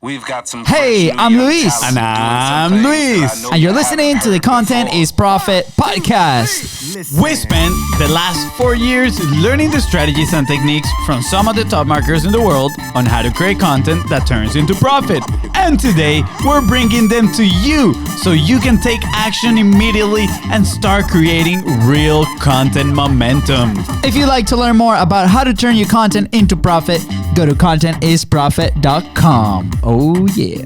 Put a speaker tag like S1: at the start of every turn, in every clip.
S1: We've got some
S2: Hey, I'm Luis.
S3: And I'm Luis.
S2: And you're listening to the Content is Profit podcast.
S3: We spent the last 4 years learning the strategies and techniques from some of the top marketers in the world on how to create content that turns into profit. And today, we're bringing them to you so you can take action immediately and start creating real content momentum.
S2: If you'd like to learn more about how to turn your content into profit, go to contentisprofit.com. Oh, yeah.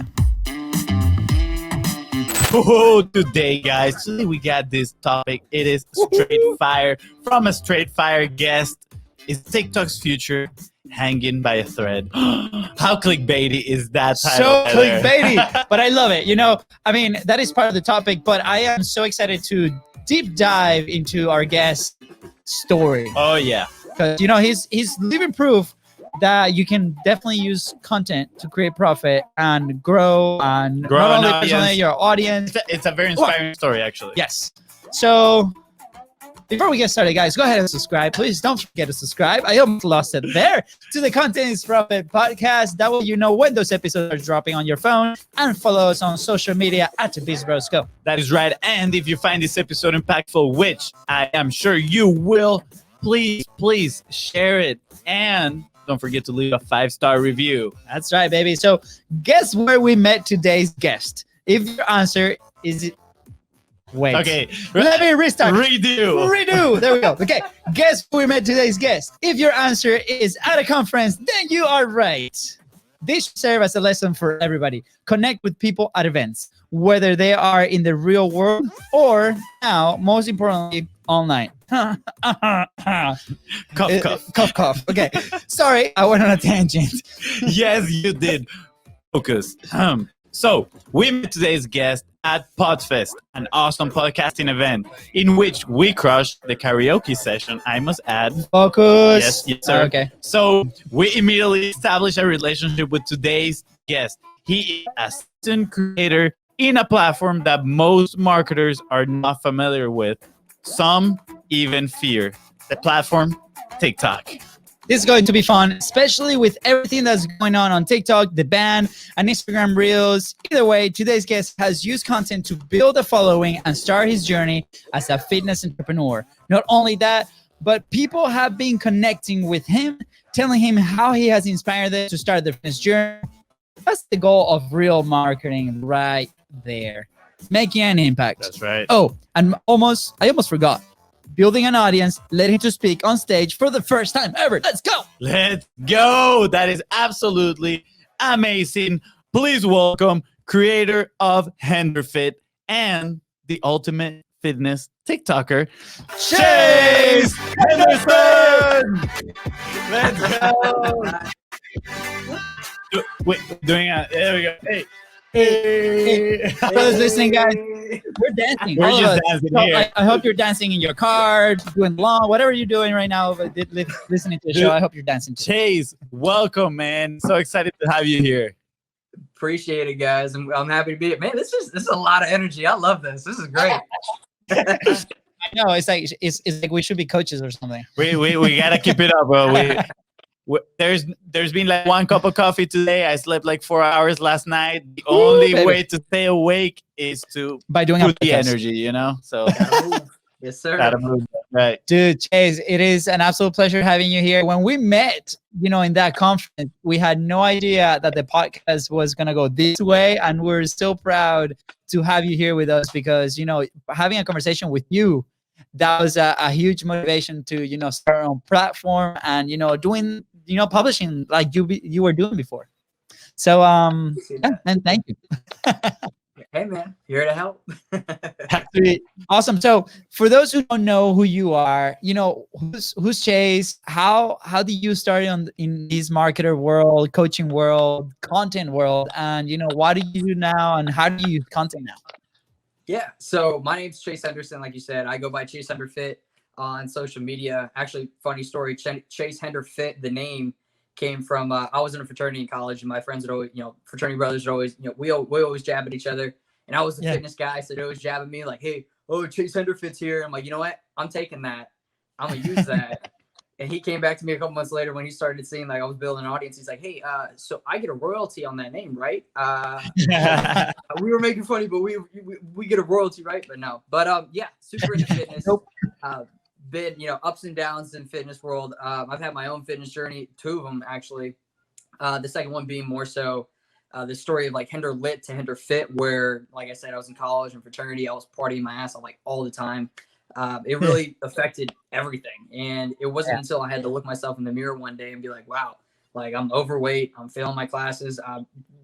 S3: Oh, today, guys, today we got this topic. It is straight fire from a straight fire guest. Is TikTok's future hanging by a thread? How clickbaity is that title?
S4: So clickbaity, but I love it. That is part of the topic, but I am so excited to deep dive into our guest story.
S3: Oh, yeah.
S4: Because, he's living proof that you can definitely use content to create profit and grow not only personally your audience.
S3: It's a very inspiring story, actually.
S4: Yes. So before we get started, guys, go ahead and subscribe. Please don't forget to subscribe. I almost lost it there. To the Content is Profit podcast. That way you know when those episodes are dropping on your phone. And follow us on social media at BizBrosCo.
S3: That is right. And if you find this episode impactful, which I am sure you will, please share it. And don't forget to leave a 5-star review.
S4: That's right, baby. So guess where we met today's guest? If your answer is... Wait.
S3: Okay.
S4: Let me restart.
S3: Redo.
S4: There we go. Okay. Guess where we met today's guest? If your answer is at a conference, then you are right. This should serve as a lesson for everybody. Connect with people at events, whether they are in the real world or now, most importantly, online.
S3: Cough.
S4: Cough. Okay. Sorry, I went on a tangent.
S3: Yes, you did. Focus. So, we met today's guest at Podfest, an awesome podcasting event in which we crushed the karaoke session, I must add.
S4: Focus.
S3: Yes, sir.
S4: Okay.
S3: So, we immediately established a relationship with today's guest. He is a content creator in a platform that most marketers are not familiar with. Some even fear. The platform, TikTok.
S4: This is going to be fun, especially with everything that's going on TikTok, the ban, and Instagram Reels. Either way, today's guest has used content to build a following and start his journey as a fitness entrepreneur. Not only that, but people have been connecting with him, telling him how he has inspired them to start their fitness journey. That's the goal of real marketing right there. Making an impact.
S3: That's right.
S4: Oh, and I almost forgot. Building an audience, led him to speak on stage for the first time ever. Let's go.
S3: Let's go. That is absolutely amazing. Please welcome creator of Henderson and the ultimate fitness TikToker, Chase Henderson. Let's go. Wait, there we go. Hey.
S4: Brothers listening, guys, we're dancing.
S3: We're
S4: all
S3: just
S4: of us.
S3: dancing
S4: So
S3: here.
S4: I hope you're dancing in your car, doing lawn, whatever you're doing right now, but listening to the show. I hope you're dancing too.
S3: Chase, welcome, man. So excited to have you here.
S5: Appreciate it, guys. I'm happy to be here. Man, this is a lot of energy. I love this. This is great.
S4: I know it's like we should be coaches or something.
S3: We gotta keep it up, bro. There's been like one cup of coffee today. I slept like 4 hours last night. The only way to stay awake is to
S4: By doing
S3: put the
S4: podcast.
S3: energy, So
S5: Yes, sir.
S3: gotta move, right.
S4: Dude, Chase, it is an absolute pleasure having you here. When we met, in that conference, we had no idea that the podcast was going to go this way. And we're so proud to have you here with us because, having a conversation with you, that was a huge motivation to, start our own platform and, doing, publishing like you were doing before. So, and thank you.
S5: Hey, man, here to help.
S4: Awesome. So for those who don't know who you are, who's Chase? How did you start in this marketer world, coaching world, content world, and what do you do now, and how do you use content now?
S5: Yeah. So my name's Chase Henderson. Like you said, I go by Chase Henderfit on social media. Actually, funny story. Chase Henderfit, the name came from. I was in a fraternity in college, and my friends would always, fraternity brothers would always, we always jab at each other. And I was the fitness guy, so they always jab at me like, "Hey, Chase Henderfit's here." I'm like, you know what? I'm taking that. I'm gonna use that. And he came back to me a couple months later when he started seeing like I was building an audience. He's like, "Hey, so I get a royalty on that name, right?" We were making funny, but we get a royalty, right? But no. But yeah, super into fitness.
S4: Nope.
S5: Been ups and downs in fitness world. I've had my own fitness journey, 2 of them actually. The second one being more so the story of like Hinder Lit to Hinder Fit, where like I said, I was in college and fraternity. I was partying my ass off like all the time. It really affected everything. And it wasn't until I had to look myself in the mirror one day and be like, wow, like I'm overweight. I'm failing my classes.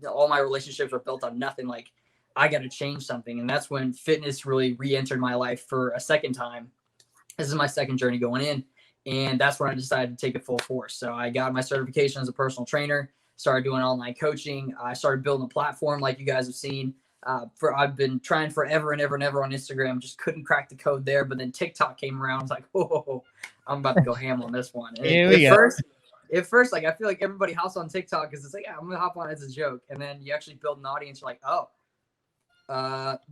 S5: All my relationships are built on nothing. Like I got to change something. And that's when fitness really re-entered my life for a second time. This is my second journey going in. And that's when I decided to take it full force. So I got my certification as a personal trainer, started doing online coaching. I started building a platform like you guys have seen. I've been trying forever and ever and ever on Instagram, just couldn't crack the code there. But then TikTok came around. I was like, oh, I'm about to go ham on this one. At first, like I feel like everybody hops on TikTok because it's like, yeah, I'm gonna hop on as a joke. And then you actually build an audience. You're like, oh,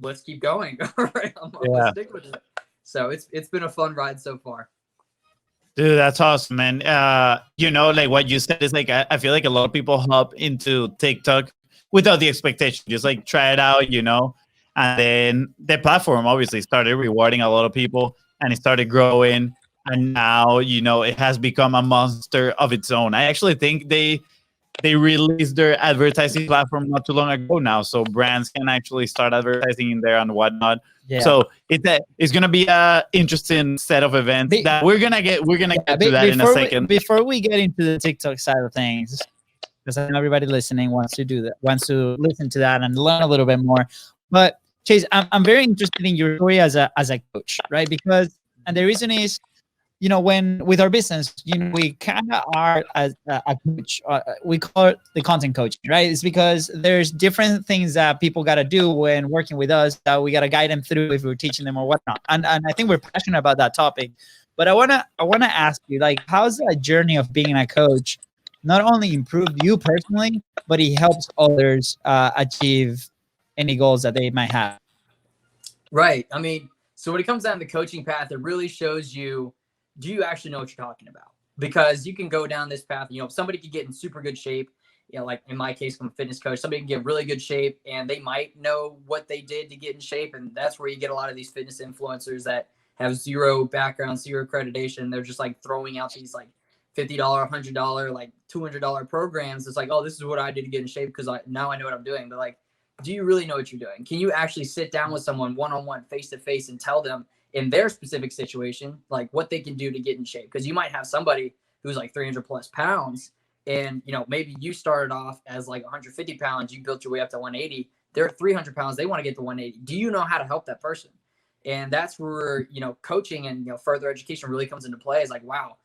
S5: let's keep going. All right, I'm gonna stick with it. So it's been a fun ride so far.
S3: Dude, that's awesome, man. Like what you said is like I feel like a lot of people hop into TikTok without the expectation, just like try it out, and then the platform obviously started rewarding a lot of people, and it started growing, and now it has become a monster of its own. I actually think they released their advertising platform not too long ago now, so brands can actually start advertising in there and whatnot.
S4: Yeah.
S3: So it's gonna be a interesting set of events that we're gonna get to that in a second.
S4: Before we get into the TikTok side of things, because I know everybody listening wants to listen to that and learn a little bit more. But Chase, I'm very interested in your story as a coach, right? Because and the reason is, when with our business, we kind of are as a coach. We call it the content coaching, right? It's because there's different things that people got to do when working with us that we got to guide them through if we're teaching them or whatnot. And I think we're passionate about that topic. But I wanna ask you, like, how's that journey of being a coach not only improve you personally, but it helps others achieve any goals that they might have?
S5: Right. I mean, so when it comes down to the coaching path, it really shows you, do you actually know what you're talking about? Because you can go down this path, somebody could get in super good shape, like in my case, I'm a fitness coach, somebody can get really good shape and they might know what they did to get in shape. And that's where you get a lot of these fitness influencers that have zero background, zero accreditation. They're just like throwing out these like $50, $100, like $200 programs. It's like, oh, this is what I did to get in shape because now I know what I'm doing. But like, do you really know what you're doing? Can you actually sit down with someone one-on-one, face-to-face, and tell them in their specific situation, like what they can do to get in shape? Because you might have somebody who's like 300 plus pounds and, maybe you started off as like 150 pounds, you built your way up to 180. They're 300 pounds. They want to get to 180. Do you know how to help that person? And that's where, coaching and, further education really comes into play. Is like, wow,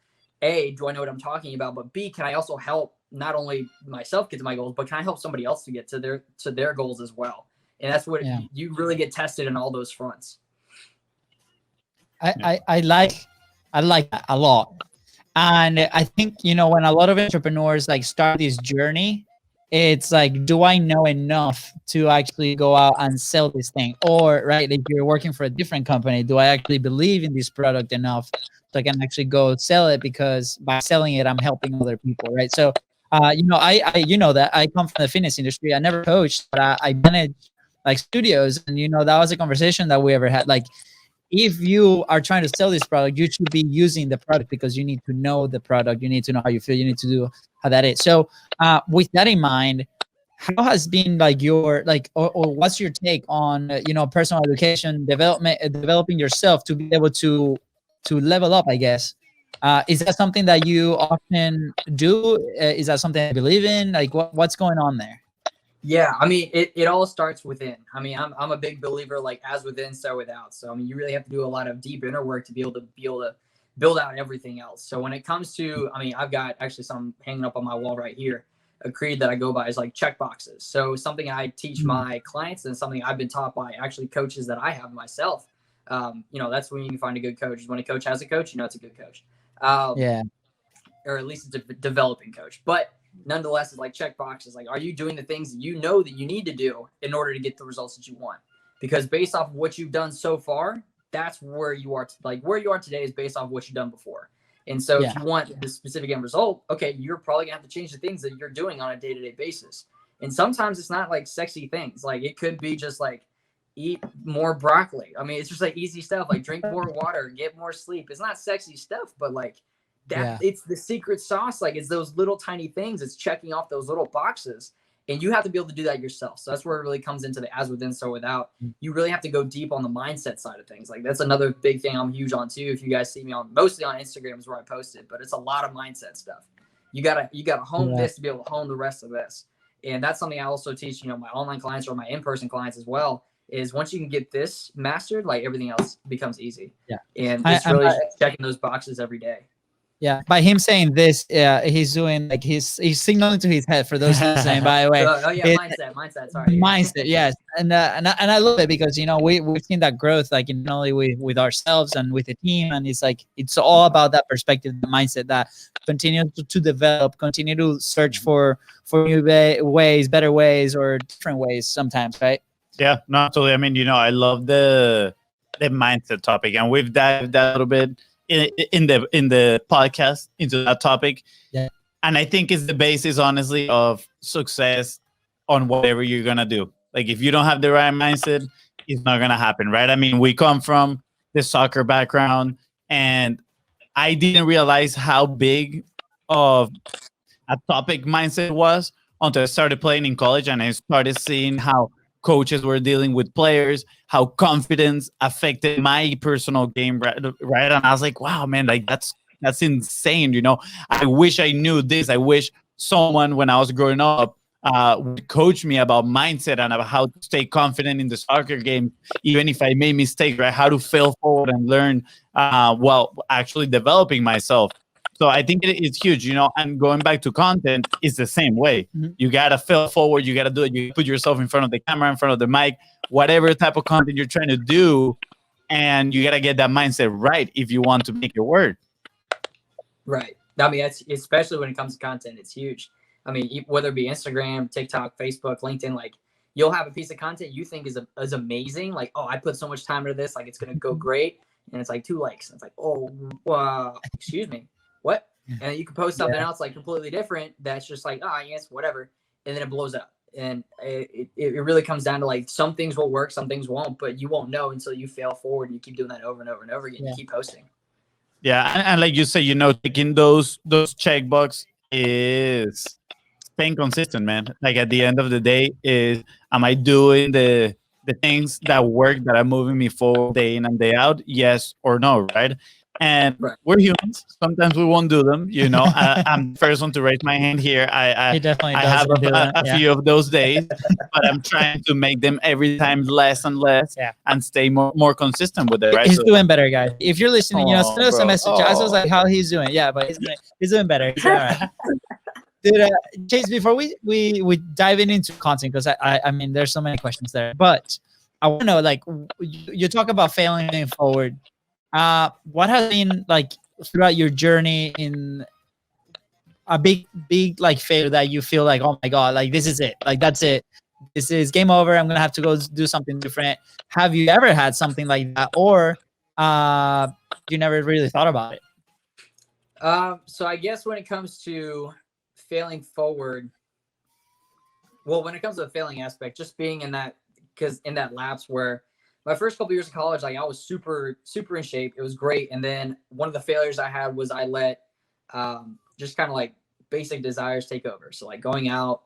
S5: A, do I know what I'm talking about? But B, can I also help not only myself get to my goals, but can I help somebody else to get to their goals as well? And that's what you really get tested in all those fronts.
S4: I like that a lot. And I think, when a lot of entrepreneurs like start this journey, it's like, do I know enough to actually go out and sell this thing? Or, right, if you're working for a different company, do I actually believe in this product enough so I can actually go sell it? Because by selling it, I'm helping other people, right? So, I that I come from the fitness industry. I never coached, but I managed like studios. And, that was a conversation that we ever had. Like, if you are trying to sell this product, you should be using the product because you need to know the product. You need to know how you feel. You need to do how that is. So with that in mind, how has been like your, like, or what's your take on, personal education, developing yourself to be able to level up, I guess? Is that something that you often do? Is that something I believe in? Like what's going on there?
S5: Yeah, I mean, it all starts within. I mean, I'm a big believer, like as within, so without. So I mean, you really have to do a lot of deep inner work to be able to build out everything else. So when it comes to, I mean, I've got actually some hanging up on my wall right here. A creed that I go by is like check boxes. So something I teach my clients and something I've been taught by actually coaches that I have myself. That's when you can find a good coach. When a coach has a coach, it's a good coach. Or at least it's a developing coach. But nonetheless, it's like check boxes. Like, are you doing the things that you know that you need to do in order to get the results that you want? Because based off of what you've done so far, that's where you are. Like where you are today is based off of what you've done before. And so
S4: Yeah.
S5: if you want the specific end result, okay, you're probably gonna have to change the things that you're doing on a day-to-day basis. And sometimes it's not like sexy things. Like it could be just like eat more broccoli. I mean, it's just like easy stuff, like drink more water, get more sleep. It's not sexy stuff, but like that it's the secret sauce. Like it's those little tiny things. It's checking off those little boxes. And you have to be able to do that yourself. So that's where it really comes into the as within, so without. You really have to go deep on the mindset side of things. Like that's another big thing I'm huge on too. If you guys see me on mostly on Instagram is where I post it, but it's a lot of mindset stuff. You gotta hone this to be able to hone the rest of this. And that's something I also teach, you know, my online clients or my in-person clients as well, is once you can get this mastered, like everything else becomes easy.
S4: Yeah.
S5: And it's really checking those boxes every day.
S4: Yeah, by him saying this, he's doing like he's signaling to his head for those listening. By the way,
S5: Mindset. Sorry,
S4: mindset. Yes, and I love it because you know we've seen that growth like not only with ourselves and with the team, and it's like it's all about that perspective, the mindset that continue to develop, continue to search for new ways, better ways, or different ways sometimes, right?
S3: Yeah, no, absolutely. I mean, you know, I love the mindset topic, and we've dived a little bit in the podcast into that topic.
S4: Yeah.
S3: And I think it's the basis, honestly, of success on whatever you're gonna do. Like if you don't have the right mindset, it's not gonna happen, right? I mean, we come from the soccer background, and I didn't realize how big of a topic mindset was until I started playing in college, and I started seeing how coaches were dealing with players, how confidence affected my personal game, right? And I was like, wow, man, like that's insane. You know, I wish I knew this. I wish someone when I was growing up would coach me about mindset and about how to stay confident in the soccer game, even if I made mistakes, right? How to fail forward and learn while actually developing myself. So I think it's huge, you know, and going back to content is the same way. You got to fail forward. You got to do it. You put yourself in front of the camera, in front of the mic, whatever type of content you're trying to do. And you got to get that mindset right if you want to make it work.
S5: Right. I mean, that's especially when it comes to content, it's huge. I mean, whether it be Instagram, TikTok, Facebook, LinkedIn, like you'll have a piece of content you think is amazing. Like, oh, I put so much time into this. Like, it's going to go great. And it's like 2 likes. It's like, oh, excuse me. What? And you can post something else like completely different that's just like, yes, whatever. And then it blows up. And it really comes down to like some things will work, some things won't, but you won't know until you fail forward and you keep doing that over and over and over again. You keep posting.
S3: Yeah. And like you say, you know, taking those checkbox is staying consistent, man. Like at the end of the day is, am I doing the things that work, that are moving me forward day in and day out? Yes or no, right? And we're humans. Sometimes we won't do them. You know, I'm the first one to raise my hand here. I have a few of those days, but I'm trying to make them every time less and less, and stay more consistent with it. Right?
S4: He's doing better, guys. If you're listening, you know, send us a message. I was like, how he's doing? Yeah, but he's doing better. He's doing all right. Dude, Chase, before we dive into content, because I mean, there's so many questions there, but I want to know, like, you talk about failing forward. What has been like throughout your journey in a big like failure that you feel like, oh my God, like this is it, like that's it, this is game over, I'm gonna have to go do something different? Have you ever had something like that, or you never really thought about it?
S5: So I guess when it comes to failing forward, well, when it comes to the failing aspect, just being in that, because in that lapse where my first couple years of college, like I was super in shape. It was great. And then one of the failures I had was I let just kind of like basic desires take over. So like going out,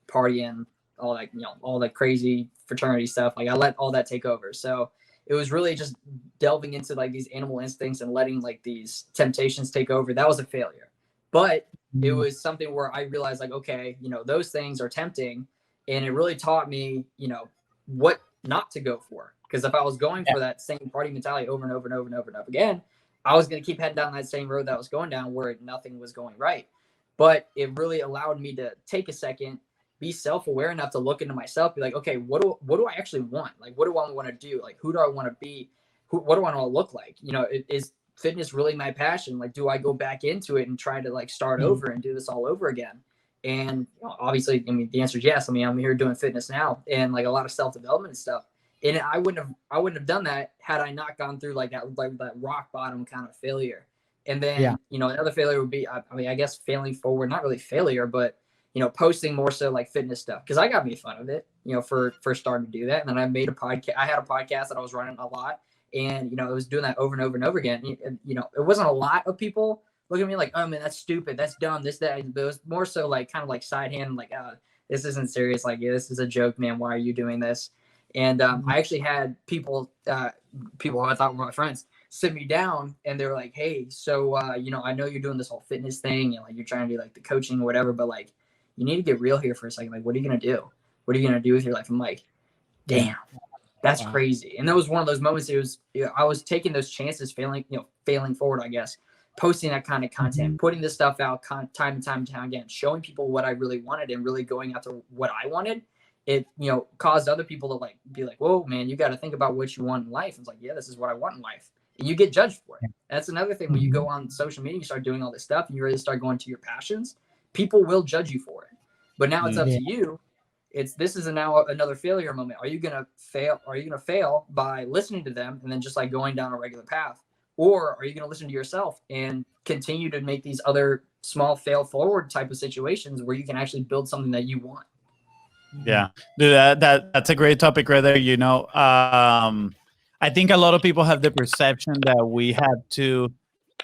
S5: partying, all that, you know, all that crazy fraternity stuff. Like I let all that take over. So it was really just delving into like these animal instincts and letting like these temptations take over. That was a failure. But it was something where I realized like, okay, you know, those things are tempting. And it really taught me, you know, what not to go for. Because if I was going for that same party mentality over and over and over and over and over again, I was going to keep heading down that same road that I was going down where nothing was going right. But it really allowed me to take a second, be self-aware enough to look into myself, be like, okay, what do I actually want? Like, what do I want to do? Like, who do I want to be? What do I want to look like? You know, is fitness really my passion? Like, do I go back into it and try to like start over and do this all over again? And you know, obviously, I mean, the answer is yes. I mean, I'm here doing fitness now and like a lot of self-development and stuff. And I wouldn't have done that had I not gone through like that rock bottom kind of failure. And then, another failure would be, I mean, I guess failing forward, not really failure, but, posting more so like fitness stuff. Cause I got made fun of it, for starting to do that. And then I made a podcast. I had a podcast that I was running a lot, and, I was doing that over and over and over again. And, it wasn't a lot of people looking at me like, oh man, that's stupid. That's dumb. This, that, but it was more so like, kind of like side hand, like, this isn't serious. Like, yeah, this is a joke, man. Why are you doing this? And I actually had people who I thought were my friends sit me down, and they were like, hey, so, I know you're doing this whole fitness thing, and like you're trying to do like the coaching or whatever, but like, you need to get real here for a second. Like, what are you going to do? What are you going to do with your life? I'm like, damn, that's crazy. And that was one of those moments. It was, I was taking those chances, failing forward, I guess, posting that kind of content, putting this stuff out time and time again, showing people what I really wanted and really going after what I wanted. It, caused other people to like, be like, whoa, man, you got to think about what you want in life. It's like, yeah, this is what I want in life. And you get judged for it. That's another thing. When you go on social media, you start doing all this stuff, and you really start going to your passions, people will judge you for it. But now it's up to you. This is now another failure moment. Are you going to fail? Are you going to fail by listening to them and then just like going down a regular path? Or are you going to listen to yourself and continue to make these other small fail forward type of situations where you can actually build something that you want?
S3: Yeah, dude, that's a great topic right there. I think a lot of people have the perception that we have to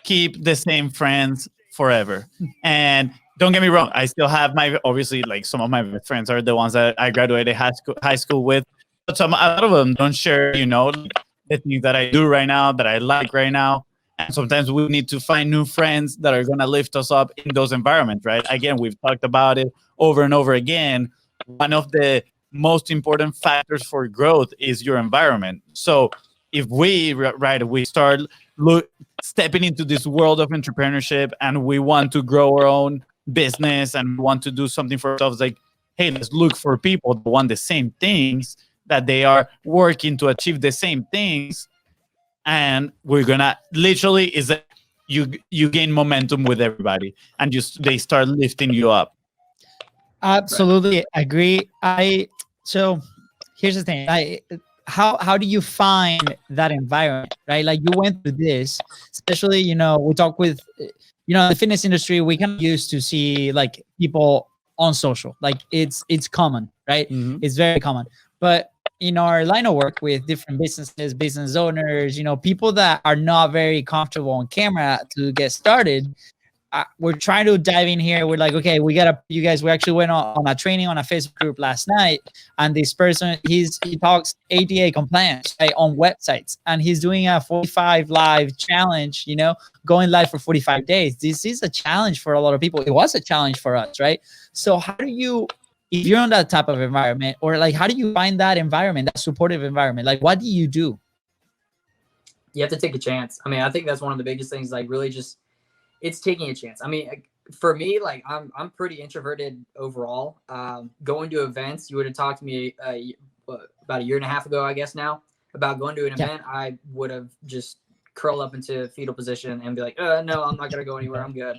S3: keep the same friends forever. And don't get me wrong, I still have obviously, like, some of my friends are the ones that I graduated high school with, but a lot of them don't share, the things that I do right now, that I like right now. And sometimes we need to find new friends that are going to lift us up in those environments, right? Again, we've talked about it over and over again. One of the most important factors for growth is your environment. So if we start stepping into this world of entrepreneurship, and we want to grow our own business and want to do something for ourselves, like, hey, let's look for people that want the same things, that they are working to achieve the same things. And we're gonna literally, is that you gain momentum with everybody, and they start lifting you up.
S4: Absolutely agree. So here's the thing. How do you find that environment, right? Like, you went through this, especially, we talk with, the fitness industry, we kind of used to see like people on social, like it's common, right? It's very common. But in our line of work with different businesses, business owners, people that are not very comfortable on camera to get started, we're trying to dive in here. We're like, okay, we actually went on a training on a Facebook group last night, and this person, he talks ADA compliance, right, on websites, and he's doing a 45 live challenge, going live for 45 days. This is a challenge for a lot of people. It was a challenge for us, right? So how do you, if you're in that type of environment, or like, how do you find that environment, that supportive environment? Like, what do you do?
S5: You have to take a chance. I mean, I think that's one of the biggest things, like, really just, it's taking a chance. I mean, for me, like, I'm pretty introverted overall. Going to events, you would have talked to me about a year and a half ago, I guess now, about going to an event, I would have just curled up into fetal position and be like, no, I'm not going to go anywhere. I'm good.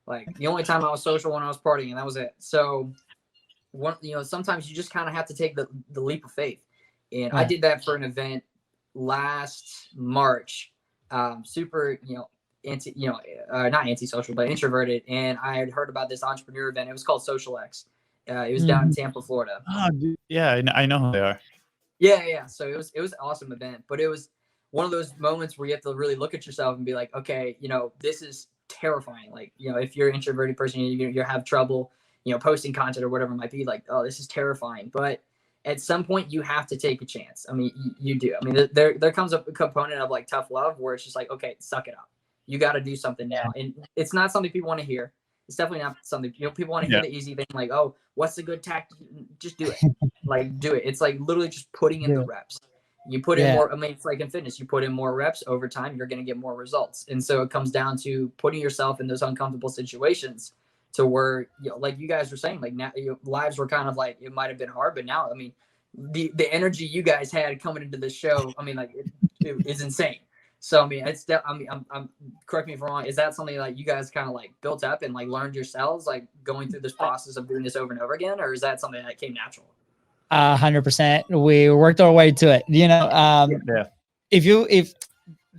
S5: Like, the only time I was social when I was partying, and that was it. So, sometimes you just kind of have to take the leap of faith. And I did that for an event last March. Super, not antisocial, but introverted. And I had heard about this entrepreneur event. It was called Social X. It was down in Tampa, Florida.
S3: Oh, dude. Yeah, I know who they are.
S5: Yeah. So it was an awesome event, but it was one of those moments where you have to really look at yourself and be like, okay, this is terrifying. Like, if you're an introverted person, you have trouble, posting content or whatever it might be, like, oh, this is terrifying. But at some point you have to take a chance. I mean, you do. I mean, there comes up a component of like tough love where it's just like, okay, suck it up. You got to do something now. And it's not something people want to hear. It's definitely not something, people want to hear the easy thing. Like, oh, what's the good tactic? Just do it. Like, do it. It's like literally just putting in the reps. You put in more, I mean, it's like in fitness, you put in more reps over time, you're going to get more results. And so it comes down to putting yourself in those uncomfortable situations to where, like you guys were saying, like, now your lives were kind of like, it might've been hard, but now, I mean, the energy you guys had coming into the show, I mean, like, it is insane. So, I mean, I'm correct me if I'm wrong. Is that something like you guys kind of like built up and like learned yourselves, like going through this process of doing this over and over again? Or is that something that came natural?
S4: 100%. We worked our way to it. If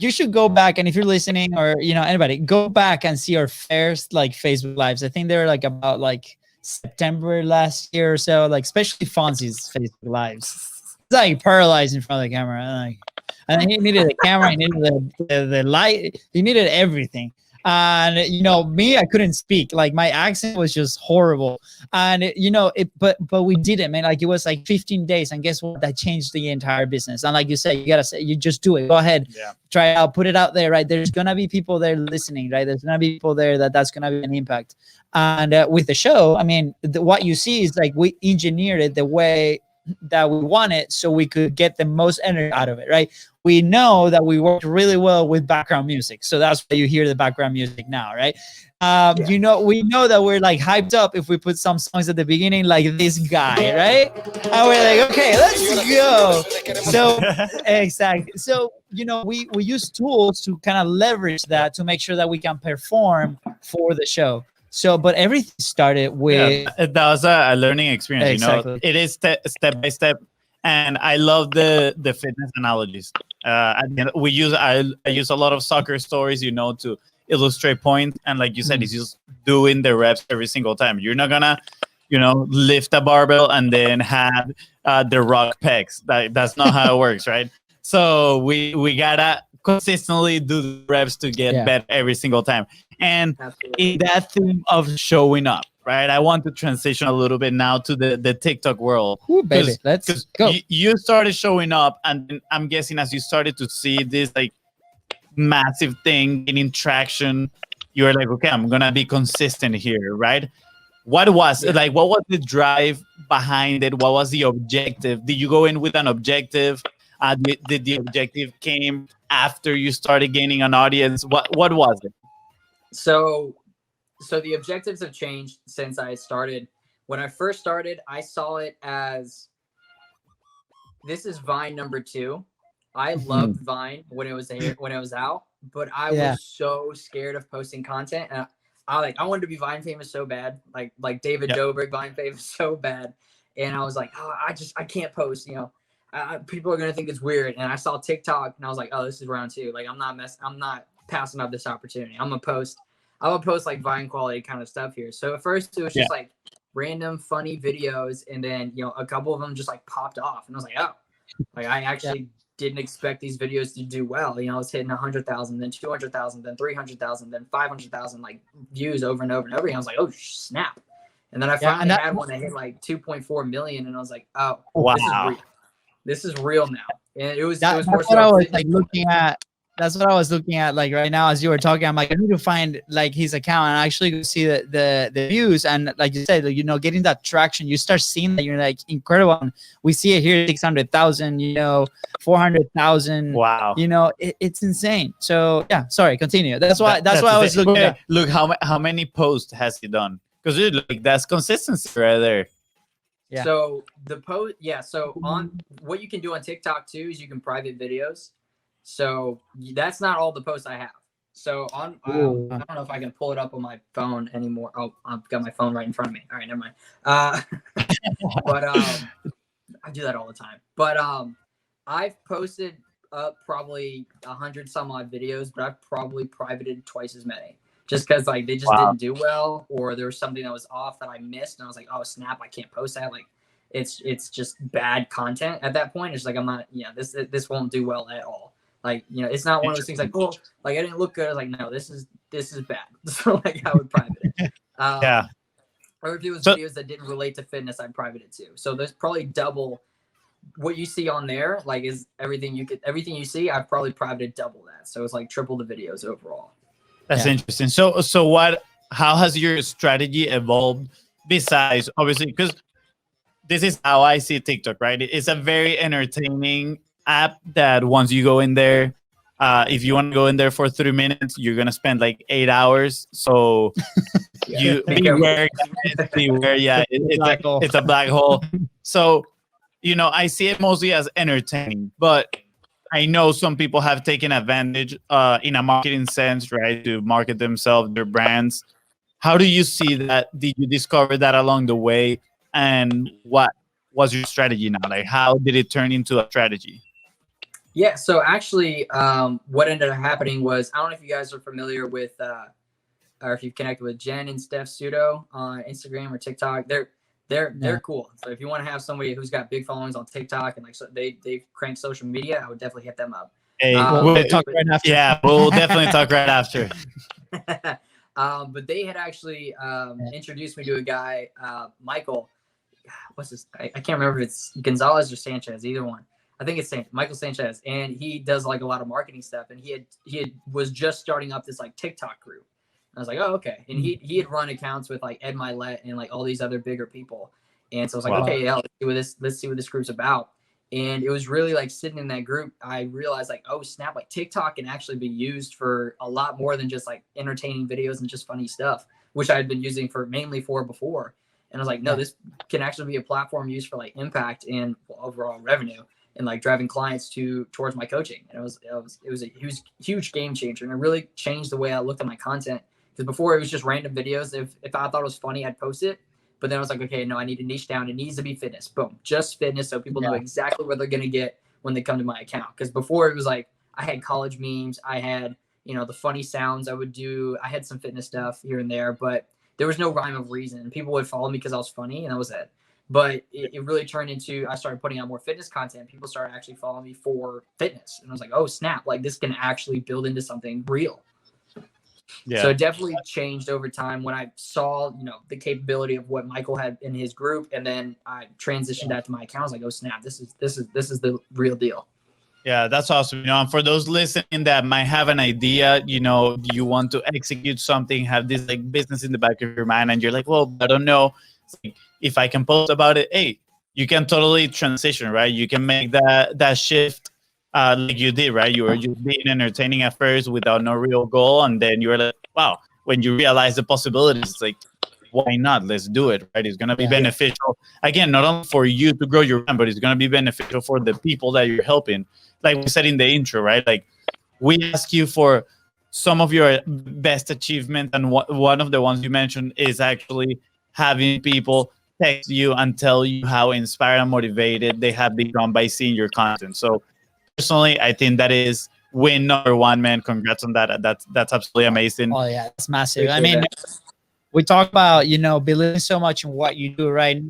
S4: you should go back, and if you're listening, or anybody, go back and see our first like Facebook lives. I think they're like about like September last year or so, like especially Fonzie's Facebook lives. It's like paralyzed in front of the camera. And he needed the camera, he needed the light, he needed everything. And me, I couldn't speak. Like my accent was just horrible. And but we did it, man. Like it was like 15 days, and guess what? That changed the entire business. And like you said, you just do it. Go ahead, try it out, put it out there, right? There's gonna be people there listening, right? There's gonna be people there that's gonna be an impact. And with the show, I mean, what you see is like we engineered it the way that we want it, so we could get the most energy out of it, right? We know that we worked really well with background music, so that's why you hear the background music now, right? We know that we're like hyped up if we put some songs at the beginning, like this guy, right? And we're like, okay, let's go. So exactly. So we use tools to kind of leverage that to make sure that we can perform for the show. So, but everything started with
S3: that was a learning experience.
S4: Exactly.
S3: It is step by step, and I love the fitness analogies. I use a lot of soccer stories, to illustrate point. And like you said, it's just doing the reps every single time. You're not gonna, lift a barbell and then have the rock pecs. That's not how it works, right? So we gotta consistently do the reps to get better every single time. And in that theme of showing up, right? I want to transition a little bit now to the TikTok world.
S4: Ooh, baby, let's go.
S3: You started showing up, and then I'm guessing as you started to see this like massive thing gaining traction, you were like, okay, I'm gonna be consistent here, right? What was the drive behind it? What was the objective? Did you go in with an objective? Did the objective came after you started gaining an audience? What was it?
S5: So the objectives have changed since I started. When I first started, I saw it as, this is Vine number 2. I loved Vine when it was out, but I was so scared of posting content, and I wanted to be Vine famous so bad, like David Dobrik Vine famous so bad, and I was like, oh, I can't post, people are gonna think it's weird. And I saw TikTok, and I was like, oh, this is round 2. Like I'm not passing up this opportunity. I'm gonna post like Vine quality kind of stuff here. So at first it was just like random funny videos, and then a couple of them just like popped off, and I was like, oh, like I actually didn't expect these videos to do well. I was hitting 100,000, then 200,000, then 300,000, then 500,000 like views over and over and over again. I was like, oh snap! And then I finally had one that hit like 2.4 million, and I was like, oh wow, this is real now. And it was
S4: that's what I was like looking at. That's what I was looking at, like right now as you were talking. I'm like, I need to find like his account and actually go see the views. And like you said, getting that traction, you start seeing that you're like incredible. We see it here, 600,000, 400,000.
S3: Wow.
S4: It's insane. So yeah, sorry, continue. That's why I was looking at.
S3: Look, how many posts has he done? Because like that's consistency right there.
S5: Yeah. So the post, so on what you can do on TikTok too is you can private videos. So that's not all the posts I have. So on, I don't know if I can pull it up on my phone anymore. Oh, I've got my phone right in front of me. All right, never mind. But I do that all the time. But I've posted up probably 100 some odd videos, but I've probably privated twice as many. Just because like they just didn't do well, or there was something that was off that I missed, and I was like, oh snap, I can't post that. Like it's just bad content at that point. It's like I'm not, this won't do well at all. Like, it's not one of those things like, oh, like I didn't look good. I was like, no, this is bad. So like I would private it. Or if it was videos that didn't relate to fitness, I'd private it too. So there's probably double what you see on there. Like is everything you see, I've probably privated double that. So it's like triple the videos overall.
S3: That's interesting. So how has your strategy evolved besides obviously, because this is how I see TikTok, right? It's a very entertaining app that once you go in there, if you want to go in there for 3 minutes, you're gonna spend like 8 hours. So you beware, it's a black hole. So I see it mostly as entertaining, but I know some people have taken advantage in a marketing sense, right, to market themselves, their brands. How do you see that? Did you discover that along the way? And what was your strategy now? Like, how did it turn into a strategy?
S5: Yeah, so actually, what ended up happening was, I don't know if you guys are familiar with, or if you've connected with Jen and Steph Pseudo on Instagram or TikTok. They're cool. So if you want to have somebody who's got big followings on TikTok and like so they crank social media, I would definitely hit them up.
S3: Hey,
S4: We'll talk right after.
S3: yeah, we'll definitely talk right after.
S5: But they had actually introduced me to a guy, Michael. What's his? I can't remember if it's Gonzalez or Sanchez, either one. I think it's Michael Sanchez, and he does like a lot of marketing stuff. And he was just starting up this like TikTok group. And I was like, oh, okay. And he had run accounts with like Ed Milet and like all these other bigger people. And so I was like, okay, yeah, let's see what this group's about. And it was really like sitting in that group, I realized like, oh snap, like TikTok can actually be used for a lot more than just like entertaining videos and just funny stuff, which I had been using mainly for before. And I was like, no, this can actually be a platform used for like impact and overall revenue and like driving clients towards my coaching. And it was a huge game changer. And it really changed the way I looked at my content. Because before it was just random videos. If I thought it was funny, I'd post it. But then I was like, okay, no, I need to niche down. It needs to be fitness. Boom, just fitness, so people know exactly what they're gonna get when they come to my account. Because before it was like I had college memes, I had the funny sounds I would do. I had some fitness stuff here and there, but there was no rhyme of reason. People would follow me because I was funny, and that was it. But it really turned into, I started putting out more fitness content. People started actually following me for fitness, and I was like, oh snap, like this can actually build into something real. Yeah. So it definitely changed over time when I saw, the capability of what Michael had in his group, and then I transitioned that to my account. I was like, oh snap, this is the real deal.
S3: Yeah, that's awesome. And for those listening that might have an idea, you want to execute something, have this like business in the back of your mind, and you're like, well, I don't know if I can post about it. Hey, you can totally transition, right? You can make that shift. Like you did, right? You were just being entertaining at first without no real goal, and then you were like, wow, when you realize the possibilities, it's like, why not? Let's do it, right? It's going to be beneficial, again, not only for you to grow your brand, but it's going to be beneficial for the people that you're helping. Like we said in the intro, right? Like we ask you for some of your best achievements, and one of the ones you mentioned is actually having people text you and tell you how inspired and motivated they have become by seeing your content. So personally, I think that is win number one, man. Congrats on that. That's absolutely amazing.
S4: Oh yeah, that's massive. I mean, we talk about believing so much in what you do, right?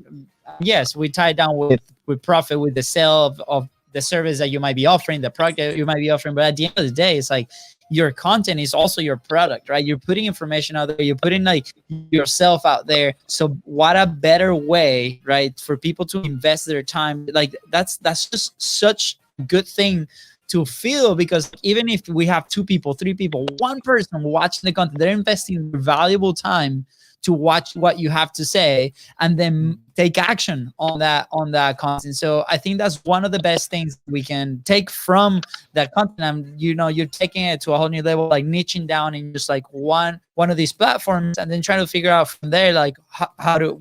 S4: Yes, we tie it down with profit, with the sale of the service that you might be offering, the product that you might be offering. But at the end of the day, it's like your content is also your product, right? You're putting information out there, you're putting like yourself out there. So what a better way, right, for people to invest their time? Like that's just such a good thing to feel, because even if we have 2 people, 3 people, 1 person watching the content, they're investing valuable time to watch what you have to say and then take action on that content. So I think that's one of the best things we can take from that content. And you're taking it to a whole new level, like niching down in just like one of these platforms, and then trying to figure out from there like how to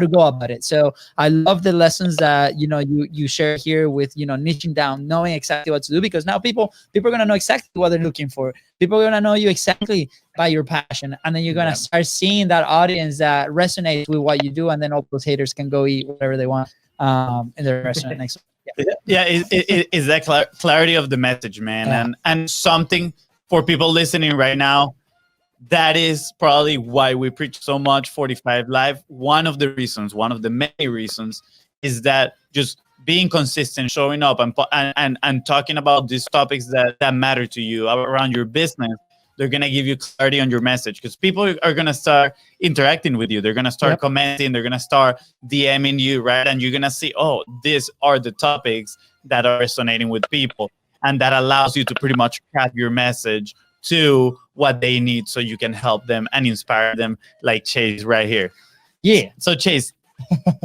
S4: go about it. So I love the lessons that you share here with niching down, knowing exactly what to do, because now people are gonna know exactly what they're looking for. People are gonna know you exactly by your passion, and then you're gonna start seeing that audience that resonates with what you do, and then all those haters can go eat whatever they want in their restaurant next.
S3: It is that clarity of the message, man, and something for people listening right now. That is probably why we preach so much 45 Live. One of the many reasons is that just being consistent, showing up and talking about these topics that matter to you around your business. They're going to give you clarity on your message, because people are going to start interacting with you. They're going to start commenting. They're going to start DMing you, right? And you're going to see, oh, these are the topics that are resonating with people. And that allows you to pretty much craft your message to what they need, so you can help them and inspire them, like Chase right here. Yeah. So Chase,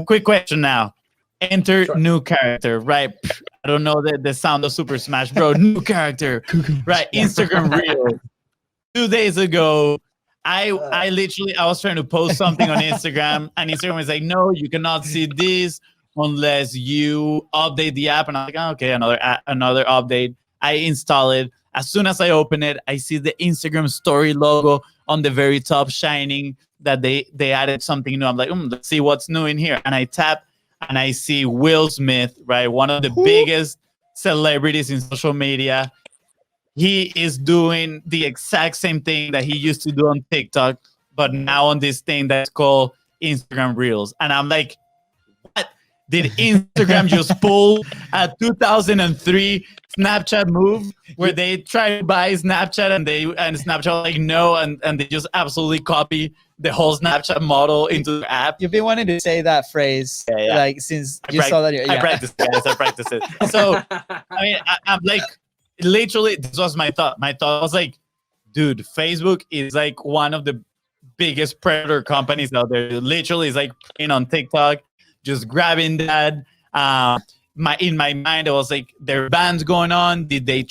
S3: quick question now. Enter new character, right? I don't know the sound of Super Smash Bro. New character, right? Instagram Reel. 2 days ago, I was trying to post something on Instagram, and Instagram was like, no, you cannot see this unless you update the app. And I'm like, oh, okay, another update. I install it. As soon as I open it, I see the Instagram story logo on the very top shining, that they added something new. I'm like, let's see what's new in here. And I tap and I see Will Smith, right? One of the biggest celebrities in social media. He is doing the exact same thing that he used to do on TikTok, but now on this thing that's called Instagram Reels. And I'm like, what? Did Instagram just pull a 2003 Snapchat move where they try to buy Snapchat and Snapchat like no, and they just absolutely copy the whole Snapchat model into the app?
S4: You've been wanting to say that phrase like since you saw that.
S3: I practiced it, guys. I practiced it. So I mean, I'm like, literally, this was my thought. My thought was like, dude, Facebook is like one of the biggest predator companies out there. Literally, is like playing on TikTok, just grabbing that. In my mind, I was like, there are bands going on. Did they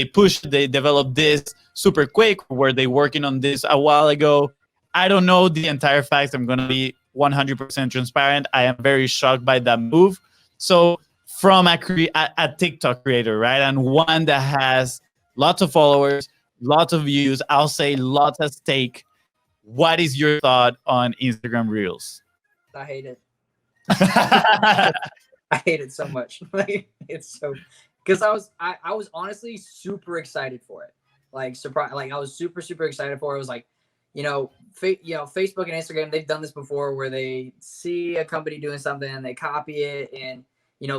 S3: push? They develop this super quick? Were they working on this a while ago? I don't know the entire facts. I'm going to be 100% transparent. I am very shocked by that move. So from a TikTok creator, right? And one that has lots of followers, lots of views, I'll say lots at stake. What is your thought on Instagram Reels?
S5: I hate it. I hate it so much. Like, it's so, because I was honestly super excited for it. Like surprised, like I was super excited for it. It was like, Facebook and Instagram, they've done this before where they see a company doing something and they copy it, and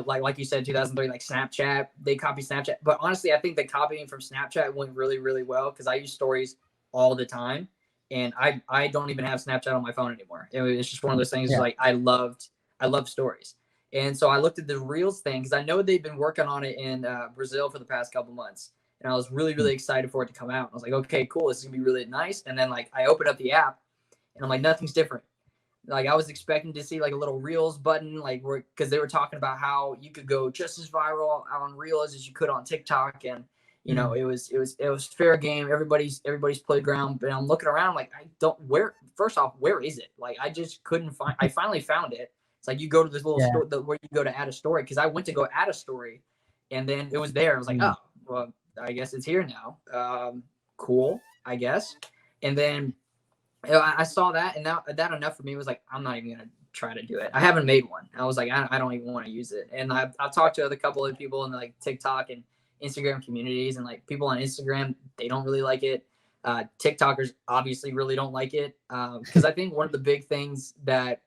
S5: like you said, 2003, like Snapchat, they copy Snapchat. But honestly, I think the copying from Snapchat went really well because I use stories all the time, and I don't even have Snapchat on my phone anymore. It's just one of those things. Like I love stories. And so I looked at the Reels thing because I know they've been working on it in Brazil for the past couple months. And I was really excited for it to come out. I was like, okay, cool. This is going to be really nice. And then like I opened up the app and I'm like, nothing's different. Like I was expecting to see like a little Reels button, like because they were talking about how you could go just as viral on Reels as you could on TikTok. And, it was fair game. Everybody's playground. But I'm looking around like, first off, where is it? Like I just couldn't I finally found it. It's like you go to this little store where you go to add a story, because I went to go add a story and then it was there. I was like, oh, well, I guess it's here now. Cool, I guess. And then I saw that, and that enough for me was like, I'm not even going to try to do it. I haven't made one. I was like, I don't even want to use it. And I've talked to a couple of people in like TikTok and Instagram communities, and like people on Instagram, they don't really like it. TikTokers obviously really don't like it. Because I think one of the big things that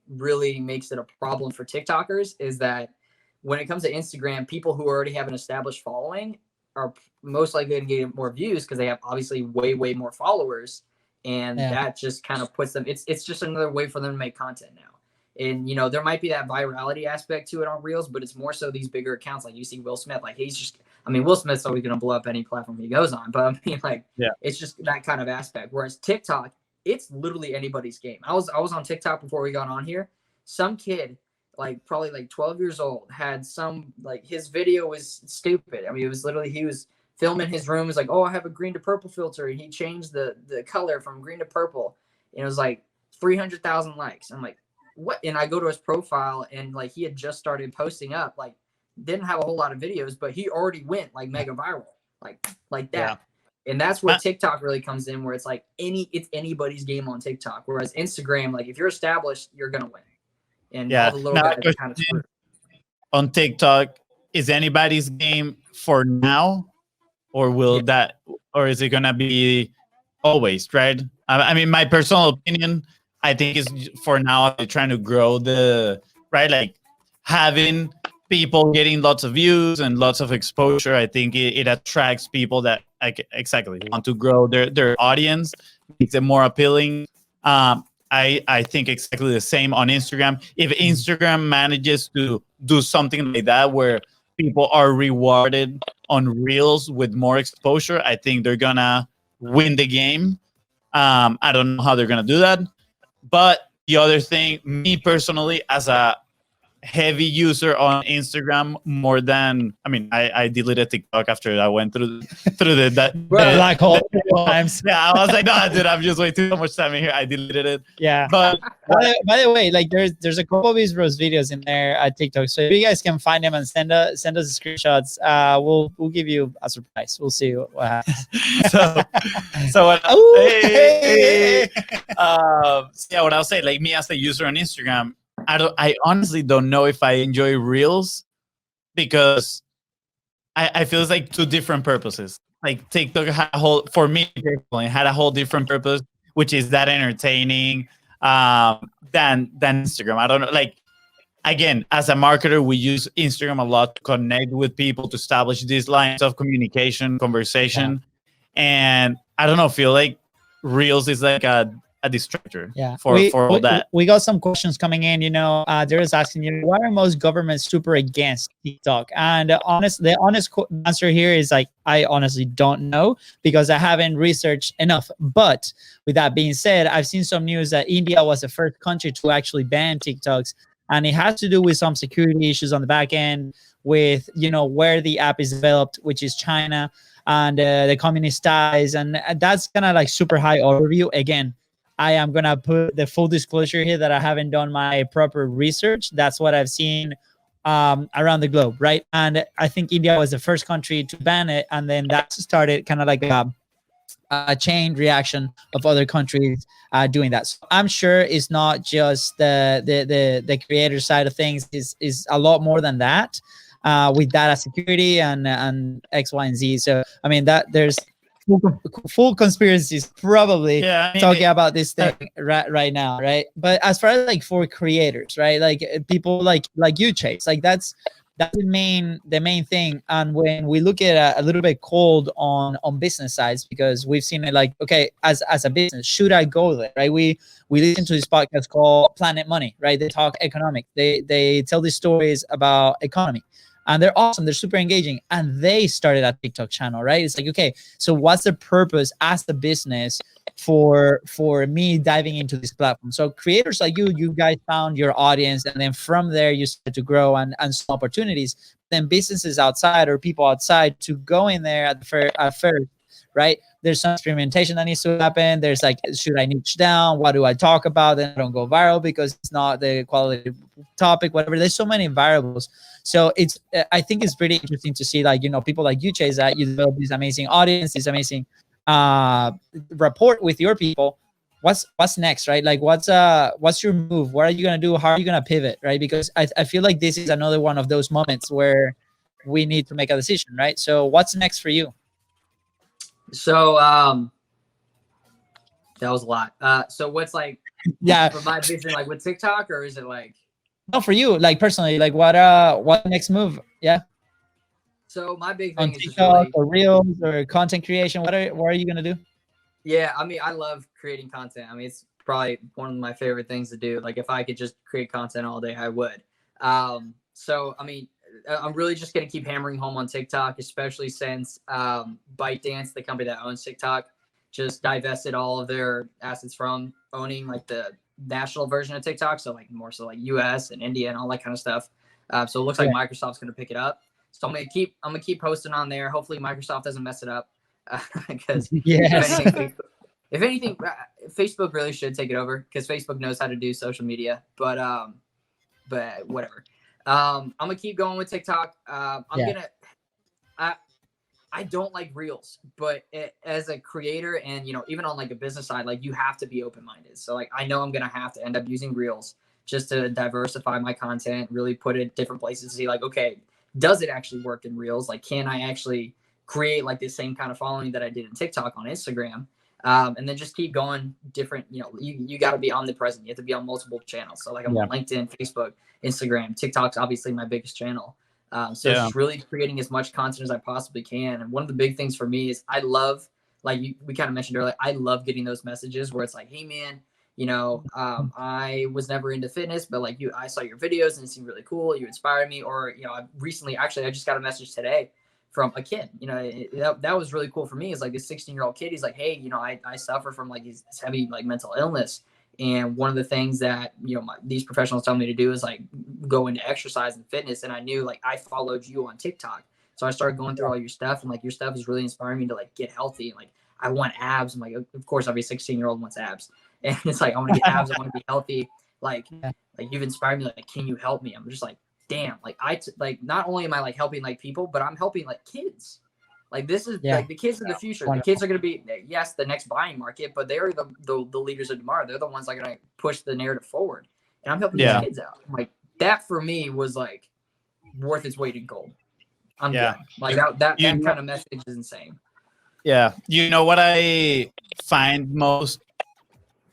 S5: really makes it a problem for TikTokers is that when it comes to Instagram, people who already have an established following are most likely going to get more views because they have obviously way more followers, and that just kind of puts them, it's just another way for them to make content now. And there might be that virality aspect to it on Reels, but it's more so these bigger accounts. Like you see Will Smith, like Will Smith's always going to blow up any platform he goes on, but it's just that kind of aspect. Whereas TikTok, it's literally anybody's game. I was on TikTok before we got on here. Some kid, like probably like 12 years old, had some, like his video was stupid. I mean, it was literally, he was filming his room. It was like, oh, I have a green to purple filter. And he changed the color from green to purple. And it was like 300,000 likes. I'm like, what? And I go to his profile, and like he had just started posting up, like didn't have a whole lot of videos, but he already went like mega viral, like that. Yeah. And that's where TikTok really comes in, where it's like it's anybody's game on TikTok. Whereas Instagram, like if you're established, you're gonna win. And all the little guys are kind of screwed.
S3: On TikTok, is anybody's game for now, or or is it gonna be always, right? I mean, my personal opinion, I think is for now they're trying to grow like having people getting lots of views and lots of exposure. I think it attracts people that want to grow their audience, makes it more appealing. I think exactly the same on Instagram. If Instagram manages to do something like that, where people are rewarded on Reels with more exposure, I think they're gonna win the game. I don't know how they're gonna do that, but the other thing, me personally, as a heavy user on Instagram, more than I deleted TikTok after I went through the
S4: black hole times.
S3: Yeah, I was like, no, dude, I'm just wasting too much time in here. I deleted it.
S4: Yeah.
S3: But
S4: by the way, like there's a couple of these Rose videos in there at TikTok, so if you guys can find them and send us screenshots, we'll give you a surprise. We'll see what happens.
S3: so what? What I'll say, like me as a user on Instagram, I honestly don't know if I enjoy Reels because I feel it's like two different purposes. Like TikTok had a whole, for me personally, had a whole different purpose, which is that entertaining than Instagram. I don't know. Like again, as a marketer, we use Instagram a lot to connect with people, to establish these lines of communication, conversation, and I don't know. Feel like Reels is like a distractor for all that.
S4: We got some questions coming in. They're just asking, why are most governments super against TikTok? And the honest answer here is like, I honestly don't know because I haven't researched enough. But with that being said, I've seen some news that India was the first country to actually ban TikToks, and it has to do with some security issues on the back end with where the app is developed, which is China, and the communist ties, and that's kind of like super high overview. Again, I am going to put the full disclosure here that I haven't done my proper research. That's what I've seen around the globe, right? And I think India was the first country to ban it, and then that started kind of like a chain reaction of other countries doing that. So I'm sure it's not just the creator side of things. Is a lot more than that with data security and X, Y, and Z. So I mean that there's full conspiracies probably talking about this thing right now, right? But as far as like for creators, right, like people like you, Chase, like that's the main thing. And when we look at a little bit cold on business sides, because we've seen it like, okay, as a business, should I go there, right? We listen to this podcast called Planet Money, right? They talk economics, they tell these stories about economy, and they're awesome. They're super engaging. And they started a TikTok channel, right? It's like, okay, so what's the purpose as the business for me diving into this platform? So creators like you guys found your audience, and then from there you start to grow and some opportunities. Then businesses outside or people outside to go in there at first, right? There's some experimentation that needs to happen. There's like, should I niche down? What do I talk about? Then I don't go viral because it's not the quality topic, whatever. There's so many variables. So I think it's pretty interesting to see, like, people like you, Chase, that you develop this amazing audience, this amazing rapport with your people. What's next, right? Like, what's your move? What are you going to do? How are you going to pivot, right? Because I feel like this is another one of those moments where we need to make a decision, right? So what's next for you?
S5: So that was a lot. So what's like for my vision, like with TikTok, or is it like
S4: no, for you, like personally, like what next move? Yeah.
S5: So my big thing
S4: on
S5: is
S4: TikTok
S5: just really,
S4: or Reels or content creation. What are you gonna do?
S5: Yeah, I mean, I love creating content. I mean, it's probably one of my favorite things to do. Like if I could just create content all day, I would. So I mean, I'm really just going to keep hammering home on TikTok, especially since ByteDance, the company that owns TikTok, just divested all of their assets from owning like the national version of TikTok. So like more so like US and India and all that kind of stuff. So it looks like Microsoft's going to pick it up. So I'm going to keep posting on there. Hopefully Microsoft doesn't mess it up because if anything, Facebook really should take it over because Facebook knows how to do social media, but whatever. I'm gonna keep going with TikTok. I don't like Reels, but as a creator and even on like a business side, like you have to be open-minded. So like I know I'm gonna have to end up using Reels just to diversify my content, really put it different places to see like, okay, does it actually work in Reels? Like, can I actually create like the same kind of following that I did in TikTok on Instagram? And then just keep going different, you got to be omnipresent. You have to be on multiple channels. So like I'm on LinkedIn, Facebook, Instagram, TikTok's obviously my biggest channel. So it's just really creating as much content as I possibly can. And one of the big things for me is I love, like we kind of mentioned earlier, I love getting those messages where it's like, hey man, I was never into fitness, but like I saw your videos and it seemed really cool. You inspired me. Or, I just got a message today from a kid, that was really cool for me. Is like this 16-year-old kid. He's like, hey, I suffer from like this heavy like mental illness. And one of the things that, these professionals tell me to do is like go into exercise and fitness. And I knew like I followed you on TikTok. So I started going through all your stuff and like your stuff is really inspiring me to like get healthy. And like, I want abs. I'm like, of course every 16-year-old wants abs. And it's like, I want to get abs. I want to be healthy. Like you've inspired me. Like, can you help me? I'm just like, damn, like like not only am I like helping like people, but I'm helping like kids. Like this is like the kids of the future. The kids are going to be, yes, the next buying market, but they are the leaders of tomorrow. They're the ones that are going to push the narrative forward. And I'm helping these kids out. Like that for me was like worth its weight in gold. I'm
S3: Yeah.
S5: good. Like that
S3: You know-
S5: kind of message is insane.
S3: Yeah. You know what I find most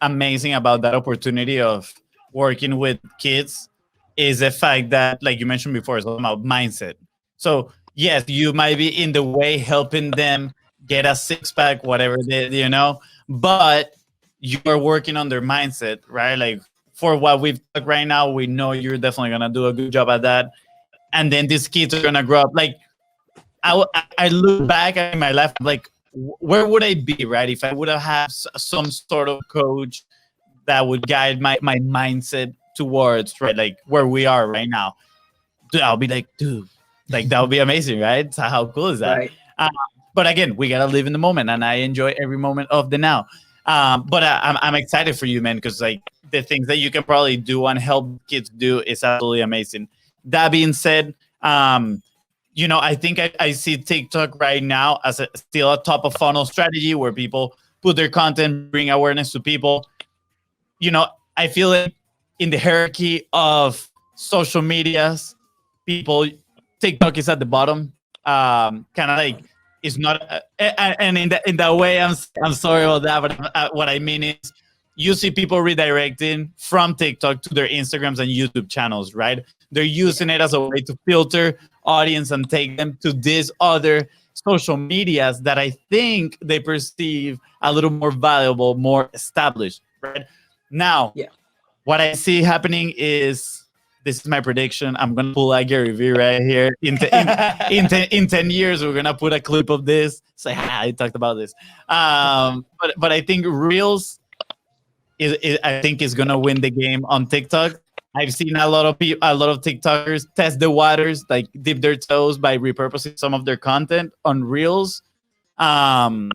S3: amazing about that opportunity of working with kids is the fact that, like you mentioned before, it's all about mindset. So yes, you might be in the way helping them get a six pack, whatever but you are working on their mindset, right? Like for what we've talked right now, we know you're definitely gonna do a good job at that. And then these kids are gonna grow up. Like I look back at my life, like where would I be, right? If I would have had some sort of coach that would guide my mindset towards, right, like where we are right now. Dude, I'll be like, dude, like that would be amazing, right? So how cool is that?
S5: Right.
S3: But again, we gotta live in the moment, and I enjoy every moment of the now. But I'm excited for you, man, because like the things that you can probably do and help kids do is absolutely amazing. That being said, I think I see TikTok right now as still a top of funnel strategy where people put their content, bring awareness to people. I feel like in the hierarchy of social medias, people, TikTok is at the bottom. Kind of like it's not, and in that way, I'm sorry about that, but what I mean is, you see people redirecting from TikTok to their Instagrams and YouTube channels, right? They're using it as a way to filter audience and take them to these other social medias that I think they perceive a little more valuable, more established, right? Now, what I see happening is, this is my prediction. I'm gonna pull a Gary Vee right here. In 10 years, we're gonna put a clip of this. Say, I talked about this. But I think Reels I think is gonna win the game on TikTok. I've seen a lot of TikTokers test the waters, like dip their toes by repurposing some of their content on Reels. I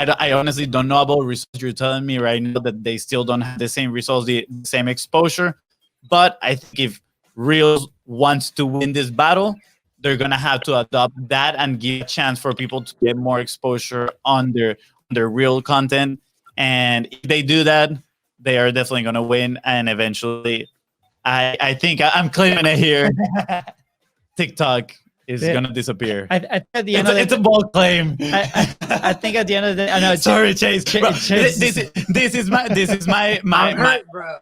S3: honestly don't know about results. You're telling me right now that they still don't have the same results, the same exposure. But I think if Reels wants to win this battle, they're gonna have to adopt that and give a chance for people to get more exposure on their real content. And if they do that, they are definitely gonna win. And eventually, I think I'm claiming it here. TikTok is gonna disappear.
S4: At the end
S3: It's a bold claim.
S4: I think at the end of the day, I know.
S3: Sorry, Chase. Bro, this is my
S5: I'm hurt, bro.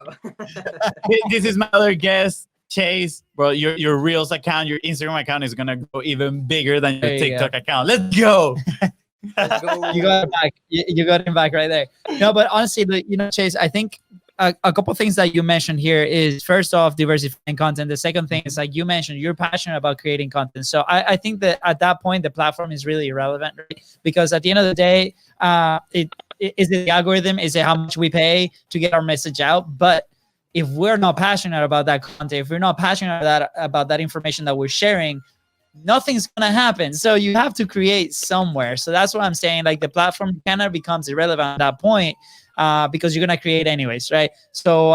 S3: this is my other guest, Chase. Bro, your Reels account, your Instagram account is gonna go even bigger than your TikTok account. Let's go.
S5: Let's go.
S4: You got it back. You got him back right there. No, but honestly, Chase, I think a couple things that you mentioned here is, first off, diversifying content. The second thing is, like you mentioned, you're passionate about creating content. So I think that at that point, the platform is really irrelevant, right? Because at the end of the day, is it the algorithm? Is it how much we pay to get our message out? But if we're not passionate about that content, if we're not passionate about that information that we're sharing, nothing's gonna happen. So you have to create somewhere. So that's what I'm saying. Like the platform kind of becomes irrelevant at that point, because you're gonna create anyways, right? So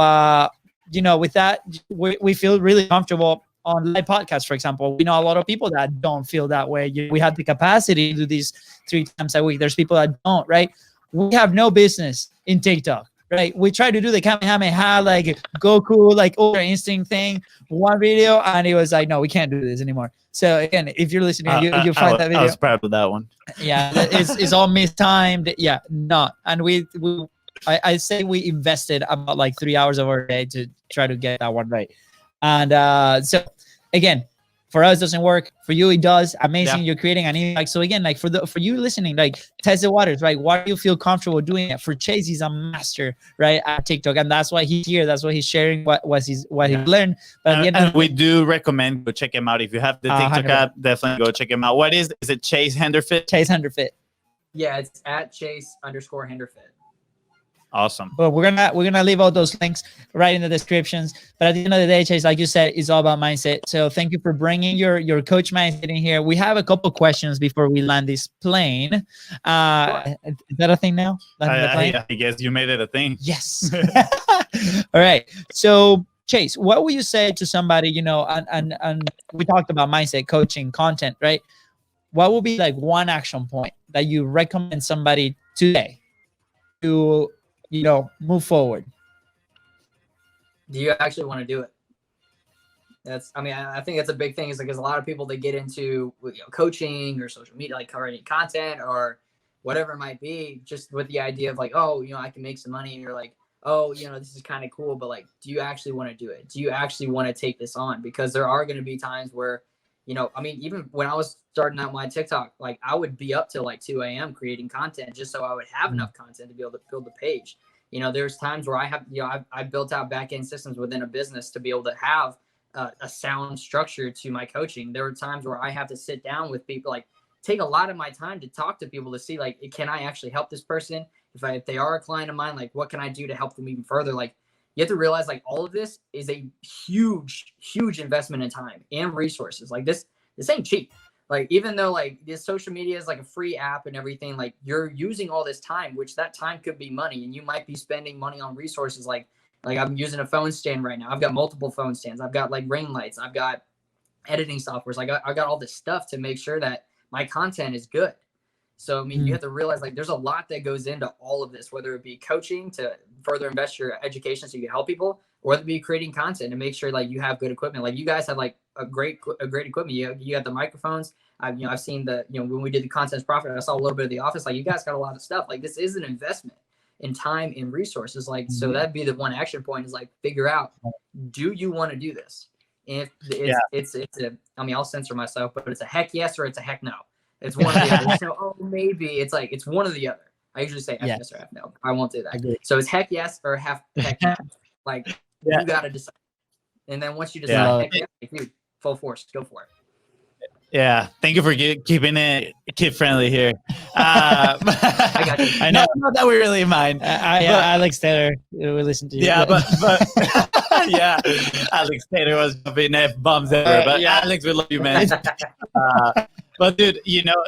S4: with that, we feel really comfortable on live podcasts, for example. We know a lot of people that don't feel that way. We have the capacity to do these 3 times a week. There's people that don't, right? We have no business in TikTok. Right, we tried to do the Kamehameha, like Goku, like Ultra Instinct thing, one video, and it was like, no, we can't do this anymore. So again, if you're listening, you find that video.
S3: I was proud of that one.
S4: Yeah, it's all mistimed. Yeah, not. And I say we invested about like 3 hours of our day to try to get that one right. And so again, for us, it doesn't work. For you, it does. Amazing. Yeah. You're creating an impact. So again, like for you listening, like test the waters, right? Why do you feel comfortable doing it? For Chase, he's a master, right, at TikTok, and that's why he's here. That's why he's sharing what he learned. But
S3: and we do recommend go check him out. If you have the TikTok
S4: 100%.
S3: app, definitely go check him out. What is it? Chase Henderson?
S4: Chase Henderson.
S5: Yeah, it's at Chase_Henderson.
S3: Awesome.
S4: But we're gonna leave all those links right in the descriptions. But at the end of the day, Chase, like you said, it's all about mindset. So thank you for bringing your coach mindset in here. We have a couple questions before we land this plane. Is that a thing now?
S3: I guess you made it a thing.
S4: Yes. All right. So Chase, what would you say to somebody, and we talked about mindset, coaching, content, right? What would be like one action point that you recommend somebody today to move forward?
S5: Do you actually want to do it? I think that's a big thing, is because a lot of people, they get into coaching or social media, like creating content or whatever it might be, just with the idea of like, oh, I can make some money, and you're like, oh, this is kind of cool, but like, do you actually want to do it? Do you actually want to take this on? Because there are going to be times where, even when I was starting out my TikTok, like I would be up till like 2 a.m. creating content just so I would have enough content to be able to build the page. There's times where I have, I've built out back-end systems within a business to be able to have a sound structure to my coaching. There were times where I have to sit down with people, like take a lot of my time to talk to people to see, like, can I actually help this person? If they are a client of mine, like, what can I do to help them even further? Like, you have to realize, like, all of this is a huge, huge investment in time and resources. Like this ain't cheap. Like, even though like this social media is like a free app and everything, like you're using all this time, which that time could be money, and you might be spending money on resources. Like I'm using a phone stand right now. I've got multiple phone stands. I've got like ring lights. I've got editing softwares. I got all this stuff to make sure that my content is good. So, I mean, you have to realize, like, there's a lot that goes into all of this, whether it be coaching to further invest your education so you can help people, or whether it be creating content to make sure, like, you have good equipment. Like, you guys have, like, a great equipment. You got the microphones. I've seen when we did the Content's Profit, I saw a little bit of the office. Like, you guys got a lot of stuff. Like, this is an investment in time and resources. Like, so that'd be the one action point, is, like, figure out, do you want to do this? And if I'll censor myself, but it's a heck yes or it's a heck no. It's one or the other. So, oh, maybe it's one or the other. I usually say yes or F no. I won't do that. So it's heck yes or heck no. Like, you got to decide. And then once you decide, heck yes, dude, full force, go for it.
S3: Yeah, thank you for keeping it kid friendly here.
S5: I got you.
S3: I know, not that we really mind.
S4: Alex Taylor, we listen to you.
S3: Yeah, but yeah, Alex Taylor was dropping F-bombs everywhere. But Alex, we love you, man. But dude,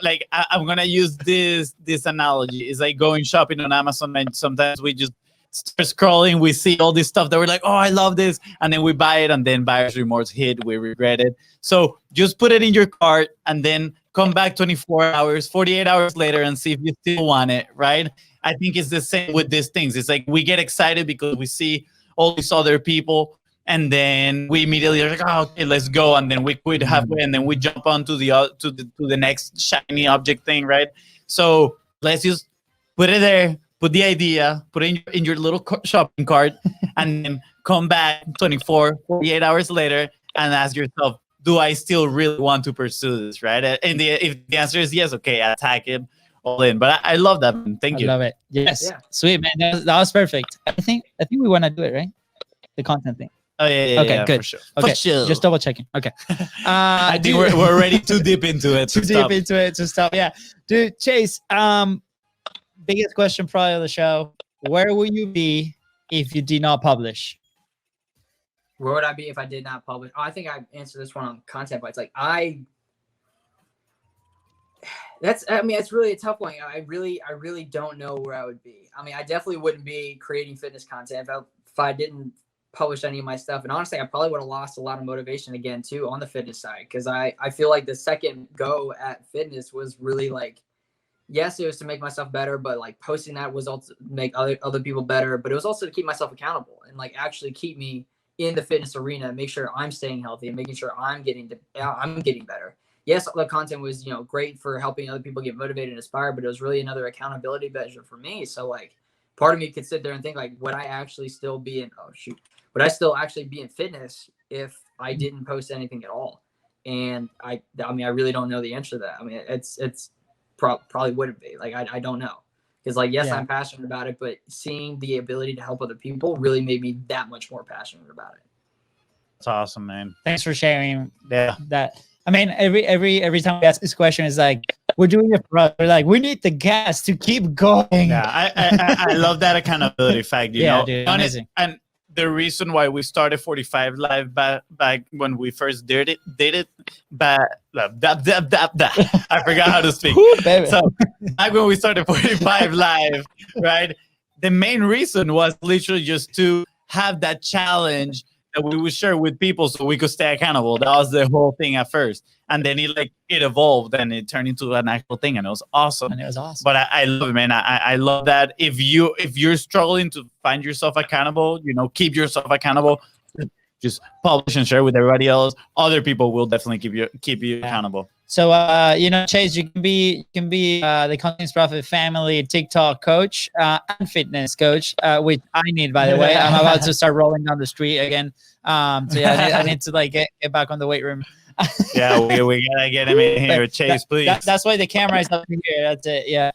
S3: like I'm gonna use this analogy. It's like going shopping on Amazon, and sometimes we just start scrolling, we see all this stuff that we're like, oh, I love this, and then we buy it, and then buyer's remorse hit, we regret it. So just put it in your cart and then come back 24 hours, 48 hours later and see if you still want it, right? I think it's the same with these things. It's like we get excited because we see all these other people, and then we immediately are like, oh, okay, let's go, and then we quit halfway, and then we jump on to the next shiny object thing, right? So let's just put it there. Put the idea, put it in your little shopping cart, and then come back 24, 48 hours later and ask yourself, do I still really want to pursue this, right? And if the answer is yes, okay, attack it all in. But I love that, man. Thank you.
S4: I love it. Yes. Yeah. Sweet, man. That was perfect. I think we want to do it, right? The content thing.
S3: Oh, yeah.
S4: Okay, good.
S3: For sure.
S4: Okay,
S3: for sure.
S4: Just double checking. Okay.
S3: I think we're already too deep into it.
S4: To stop. Yeah. Dude, Chase, biggest question probably of the show. Where will you be if you did not publish?
S5: Where would I be if I did not publish? Oh, I think I answered this one on content, but it's like it's really a tough one. I really don't know where I would be. I mean, I definitely wouldn't be creating fitness content if I didn't publish any of my stuff. And honestly, I probably would have lost a lot of motivation again too on the fitness side, because I feel like the second go at fitness was really like, yes, it was to make myself better, but like posting that was also to make other people better, but it was also to keep myself accountable and like actually keep me in the fitness arena, make sure I'm staying healthy and making sure I'm getting better. Yes, the content was, great for helping other people get motivated and inspired, but it was really another accountability measure for me. So like part of me could sit there and think like, would I still actually be in fitness if I didn't post anything at all? And I really don't know the answer to that. I mean, it's probably wouldn't be. Like, I don't know. Because, like, yes, I'm passionate about it, but seeing the ability to help other people really made me that much more passionate about it.
S3: That's awesome, man.
S4: Thanks for sharing that. I mean, every time we ask this question, it's like, we're doing it for us. We're like, we need the gas to keep going.
S3: Yeah, I love that accountability fact, you know.
S4: Dude, amazing.
S3: And the reason why we started 45 Live back when we first did it, I forgot how to speak. So back when we started 45 Live, right? The main reason was literally just to have that challenge that we would share with people so we could stay accountable. That was the whole thing at first. And then it evolved and it turned into an actual thing, and it was awesome. But I love it, man. I love that. If you're struggling to find yourself accountable, keep yourself accountable. just publish and share with everybody else. Other people will definitely keep you accountable.
S4: So, Chase, you can be the Content is Profit family TikTok coach and fitness coach, which I need, by the way. I'm about to start rolling down the street again. So yeah, I need to like get back on the weight room.
S3: Yeah, we gotta get him in here, Chase, please.
S4: That's why the camera is up here. That's it. Yeah.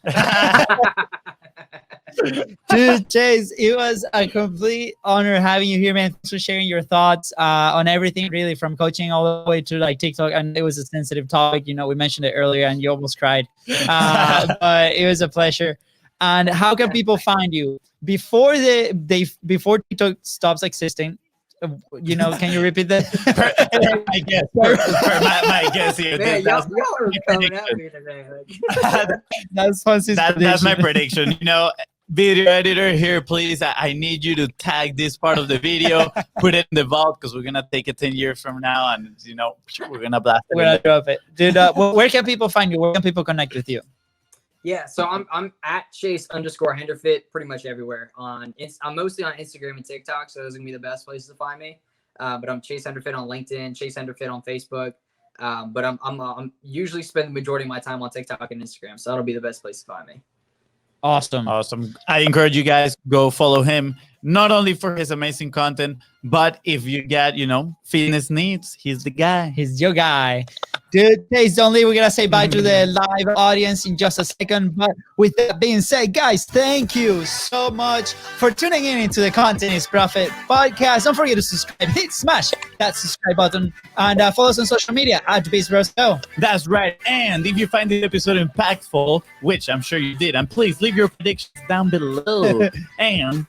S4: Dude, Chase, it was a complete honor having you here, man. Thanks for sharing your thoughts on everything, really, from coaching all the way to like TikTok. And it was a sensitive topic. We mentioned it earlier, and you almost cried. But it was a pleasure. And how can people find you before before TikTok stops existing? Can you repeat that?
S3: I guess. My guess here.
S5: Man, y'all are coming at me today.
S3: That's my prediction. Video editor here, please. I need you to tag this part of the video, put it in the vault, because we're gonna take it 10 years from now, and we're gonna blast it.
S4: We're gonna drop it, dude. Where can people find you? Where can people connect with you?
S5: Yeah, so I'm at Chase_HenderFit pretty much everywhere. I'm mostly on Instagram and TikTok, so those are gonna be the best places to find me. But I'm Chase HenderFit on LinkedIn, Chase HenderFit on Facebook. But I'm usually spend the majority of my time on TikTok and Instagram, so that'll be the best place to find me.
S4: Awesome.
S3: I encourage you guys, go follow him, not only for his amazing content, but if you get fitness needs, he's the guy.
S4: He's your guy. Dude, Chase, don't leave. We're going to say bye to the live audience in just a second. But with that being said, guys, thank you so much for tuning in into the Content is Profit podcast. Don't forget to subscribe. Smash that subscribe button. And follow us on social media at BeastBrosGo.
S3: That's right. And if you find the episode impactful, which I'm sure you did, and please leave your predictions down below. And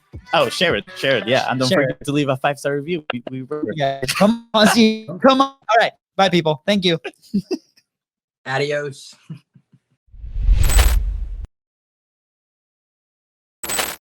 S3: share it. Yeah. And don't forget to leave a 5-star review. We
S4: yeah. Come on. All right. Bye, people. Thank you.
S5: Adios.